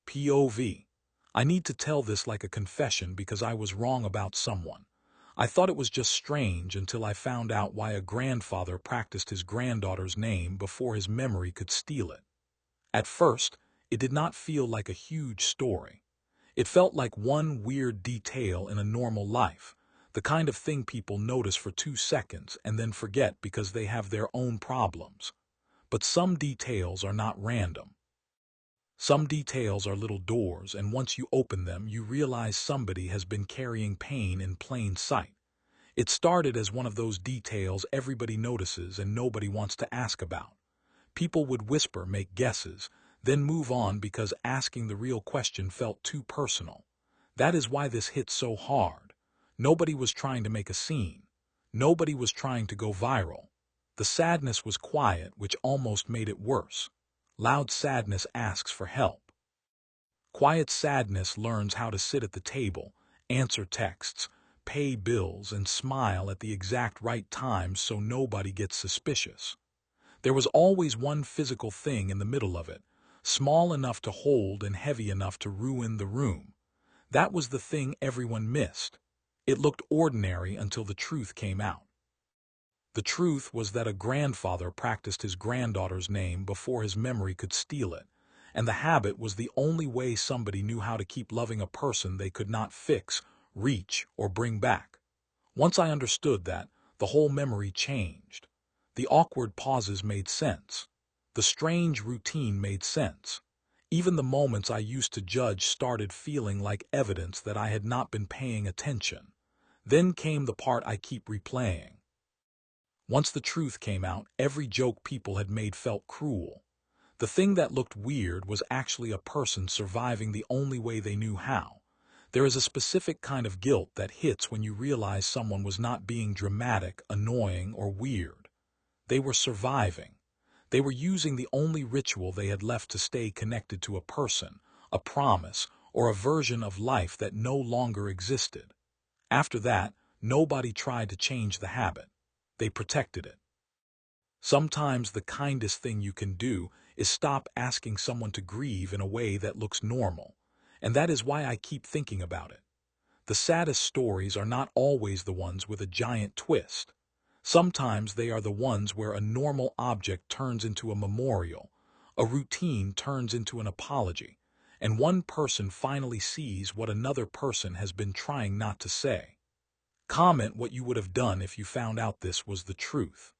POV. I need to tell this like a confession because I was wrong about someone. I thought it was just strange until I found out why a grandfather practiced his granddaughter's name before his memory could steal it. At first, it did not feel like a huge story. It felt like one weird detail in a normal life, the kind of thing people notice for 2 seconds and then forget because they have their own problems. But some details are not random. Some details are little doors, and once you open them, you realize somebody has been carrying pain in plain sight. It started as one of those details everybody notices and nobody wants to ask about. People would whisper, make guesses, then move on because asking the real question felt too personal. That is why this hit so hard. Nobody was trying to make a scene. Nobody was trying to go viral. The sadness was quiet, which almost made it worse. Loud sadness asks for help. Quiet sadness learns how to sit at the table, answer texts, pay bills, and smile at the exact right time so nobody gets suspicious. There was always one physical thing in the middle of it, small enough to hold and heavy enough to ruin the room. That was the thing everyone missed. It looked ordinary until the truth came out. The truth was that a grandfather practiced his granddaughter's name before his memory could steal it, and the habit was the only way somebody knew how to keep loving a person they could not fix, reach, or bring back. Once I understood that, the whole memory changed. The awkward pauses made sense. The strange routine made sense. Even the moments I used to judge started feeling like evidence that I had not been paying attention. Then came the part I keep replaying. Once the truth came out, every joke people had made felt cruel. The thing that looked weird was actually a person surviving the only way they knew how. There is a specific kind of guilt that hits when you realize someone was not being dramatic, annoying, or weird. They were surviving. They were using the only ritual they had left to stay connected to a person, a promise, or a version of life that no longer existed. After that, nobody tried to change the habit. They protected it. Sometimes the kindest thing you can do is stop asking someone to grieve in a way that looks normal, and that is why I keep thinking about it. The saddest stories are not always the ones with a giant twist. Sometimes they are the ones where a normal object turns into a memorial, a routine turns into an apology, and one person finally sees what another person has been trying not to say. Comment what you would have done if you found out this was the truth.